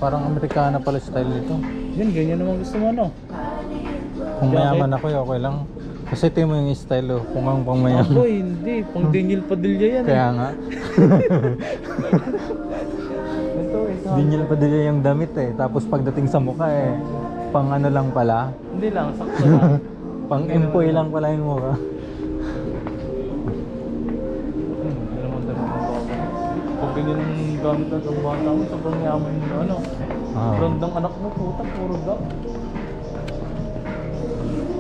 Parang Amerikana pala style nito. Yan, ganyan naman gusto mo, no? Kung mayaman ako, okay lang. Kasi ito mo yung style, oh. Kung ang pang mayaman. Ako, hindi. Pang Daniel Padilla yan. Kaya nga. Ito. Daniel Padilla yung damit eh. Tapos pagdating sa mukha eh, pang ano lang pala. Hindi lang, sakto lang. Pang empoy lang pala yung mukha. Hindi naman dami ng bata. Pag ganyan ang gamit na itong bata mo, sobrang yaman yung ano. Brandang anak mo, puta, puro dap.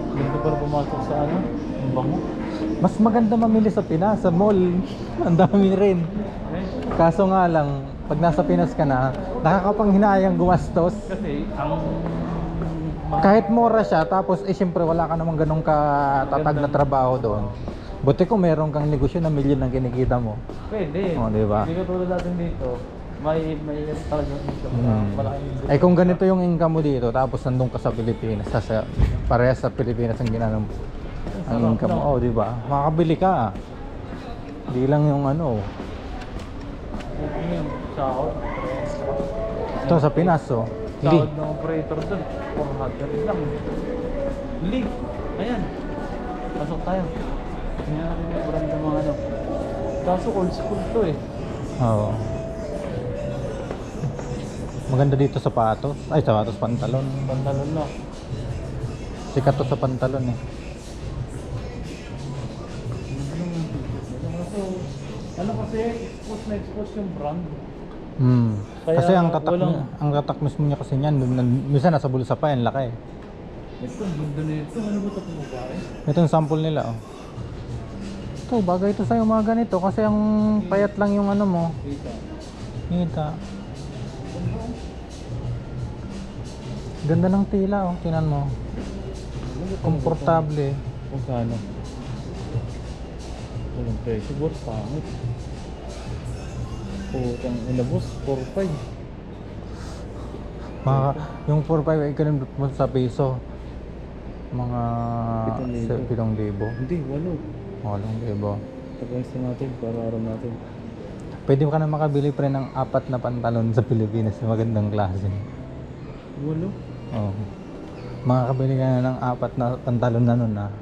Ganito para pumasok sa ano, ang bango. Mas maganda mamili sa Pinas, sa mall. Ang dami rin. Kaso nga lang, pag nasa Pinas ka na, nakakapanghinayang gumastos. Kasi ang Kahit mura siya, tapos siyempre wala ka namang ganong katatag na trabaho doon. Buti kung meron kang negosyo na milyon ang kinikita mo. pwede. Oh, diba? Hindi ka tulad natin dito. May talagang income na malaking income. Ay kung ganito yung income mo dito, tapos nandun ka sa Pilipinas, parehas sa Pilipinas ang ginanong ang income mo, oh, di ba? Makakabili ka. Di lang yung ano. Yung sahod. Ito sa Pinas, oh. Hindi. Sahod ng operator dun, 400 lang. League. Ayan. Pasok tayo. Tingnan natin yung brand ng mga ano. Kaso old school to eh. Oo. Maganda dito sapatos. Ay, sapatos, pantalon. Pantalon na. Sikat to sa pantalon eh. Ano kasi, expose na expose yung brand. Kaya Kasi ang tatak walang- niya, ang tatak mismo niya kasi niyan, minsan nasa bulsa pa yan, laki. Ito, ganda na ito. Ano ba ito kung babae? Ito yung sample nila, oh. Ito, bagay ito sa'yo mga ganito kasi ang payat lang yung ano mo. Dito. Kita. Ganda ng tila, oh. Tinan mo. Komportable. Kung kano? Walang presyo, boss. Pangit. Putang ina, boss. 4-5. Yung 4-5 ay ganun mo sa peso. Mga 7,000. 7,000. Hindi, 8. 8,000. Pag-ayos na natin para aram natin. Pwede ka na makabili pre ng 4 na pantalon sa Pilipinas na magandang klase. 8? Oo. Makakabili ka na ng 4 na pantalon na nun ah.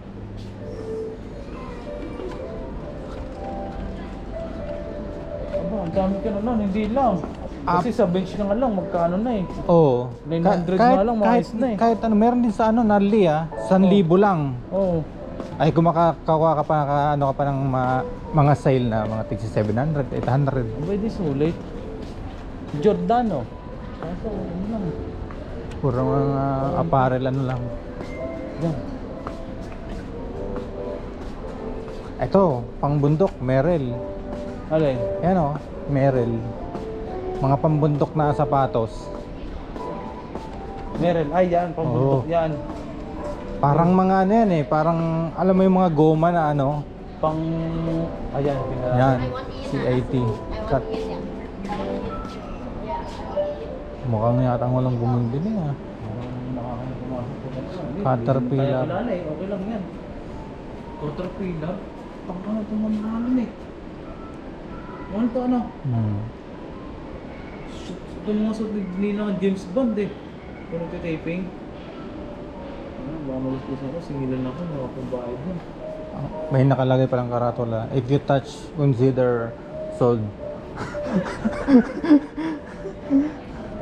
Aba, ang dami ka na lang, hindi lang. Kasi sa bench ka nga lang, magkano na eh. Oo. 900 nga lang, maayos na eh. Kahit ano, meron din sa ano, Narli ah. 1,000 lang. Oo. Ay kung makakakuha ka pa, ano ka pa ng mga sale na mga tig 700, 800. Abay, di sulit. Giordano. Kaso, ano lang. Puro mga apparel ano lang. Yan. Ito, pangbundok, Merrell. Alin? Yan o, Merrell. Mga pambundok na sapatos. Meron. Ay, yan. Pambundok Oo. yan. Parang mga ano yan eh, parang alam mo yung mga goma na ano. Pang... Ayan, pinala. Yan, CIT. Cut. Mukhang yata walang bumibili ah. Caterpillar. Kaya wala na eh. Okay lang yan. Caterpillar. Pang ano itong mamahalin eh. Ano to ano? Ito mga sa nila ng James Bond eh. Kung nagtitaping. Ano, baka malustos ako. Singilan ako. Nakapagbayad na. May nakalagay palang karatula. If you touch, consider sold.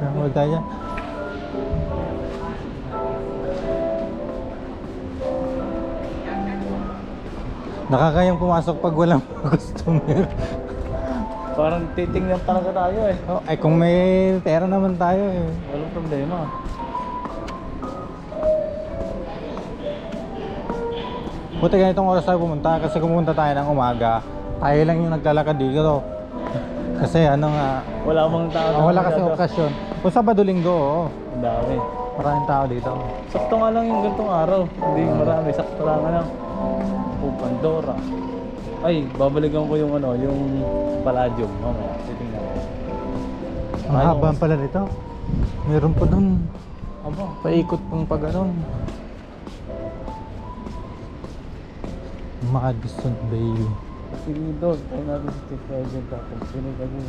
Huwag tayo. Nakakayang pumasok pag walang customer. Parang titingnan talaga tayo eh. Oh, ay kung may pera naman tayo eh. Walang problema. Buti ganitong oras tayo pumunta kasi kung pumunta tayo ng umaga, tayo lang yung naglalakad dito. Kasi ano nga, Wala mang tao. wala kasi okasyon. Kung Sabado Linggo, oo. Ang dami. Maraming tao dito. Sakto nga lang yung gantong araw. Hindi marami. Sakto lang nga lang. Pandora. Ay, babalikan ko yung ano, yung Palladium. Mamaya, titingnan ko. Ang haba pala nito. Meron pa dun. Aba. Paikot pang pag ano. Madison Bay. Sige doon, tayo natin si Chief Legend tapos pinagagawin.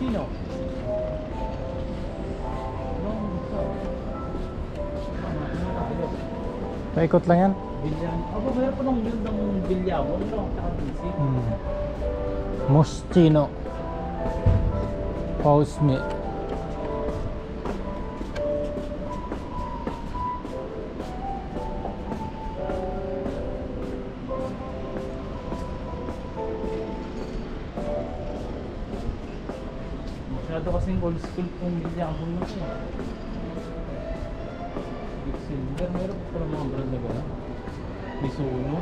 Moschino. Paikot lang yan. Bilyan. Aba, mayroon pa ng gandang bilyabon. Ito, tsaka bisig. Moschino. Pause me. Masyado kasing old school kung bilyabon na siya. Big Silver, meron pa mga brand na gano'n. Mizuno.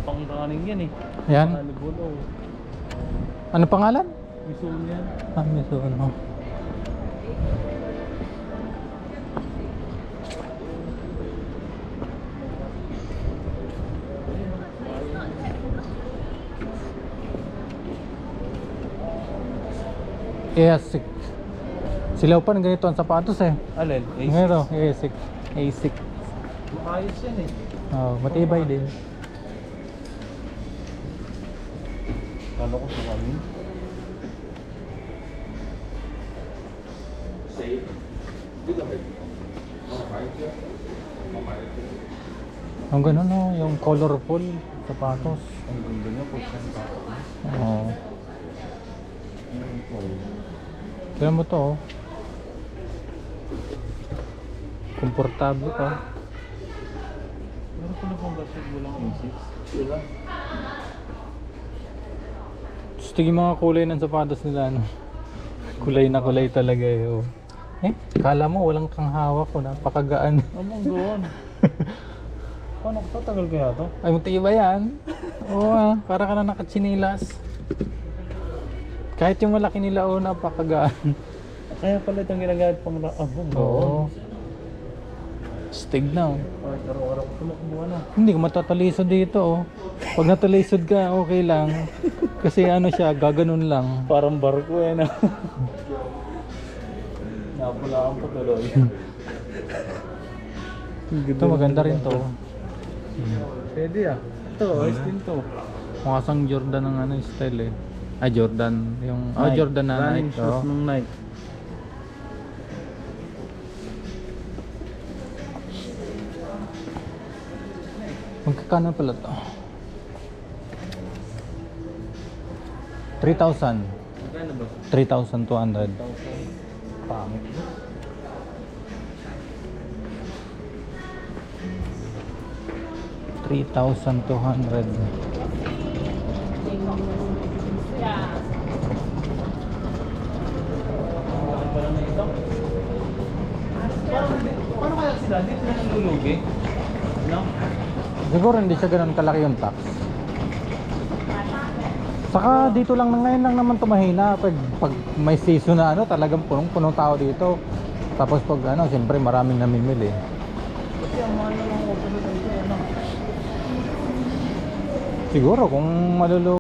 Pang-running yan eh. Yan. Malibol o. Ano pangalan? Mizuno yan. Mizuno. ASIC. Silaw pa ng ganito ang sapatos eh. Alin? Ngayon, ASIC. ASIC. Maayos yan eh. Oh, matibay din. Kala ko sa kami. Ang ganun no, yung colorful sapatos. Ang ganda niya po sa bata. Oo. Tignan mo to oh. Komportable ka. Meron pa na pong basketball ang A6. Wala. Gusto yung mga kulay ng sapatos nila ano. Kulay na kulay talaga eh. Oh. Eh, kala mo walang kang hawak ko, napakagaan. Among doon. Paano ko tatagal kaya to? Ay, matibay yan. Oo para ka na nakatsinilas. Kahit yung malaki nila oh, napakagaan. Kaya pala itong ginagamit pang abong. Oo. Stig na oh. Kahit araw-araw ko tumakbo na. Hindi ka matatalisod dito oh. Pag natalisod ka, okay lang. Kasi ano siya, gaganon lang. Parang barko eh na. Napulaan pa tuloy. Ito maganda rin to. Pwede ah. Ito, ayos din to. Mukha sang Jordan ng ano yung style eh. Ah, Jordan. Yung, oh, Nike. Jordan na Running Nike. shoes Oh. ng Nike. Magkakano pala to? 3,000. Magkano ba? 3,200. Pangit. 3,200. Bakit pala na ito? Paano kaya sila? Hindi sila nalulugi? No? Siguro hindi siya ganun kalaki yung tax. Saka dito lang na ngayon lang naman tumahina pag may season na ano talagang punong-punong tao dito. Tapos pag ano siyempre maraming namimili. Kasi ang mahal na mga auto na dito, ano? Siguro kung malulu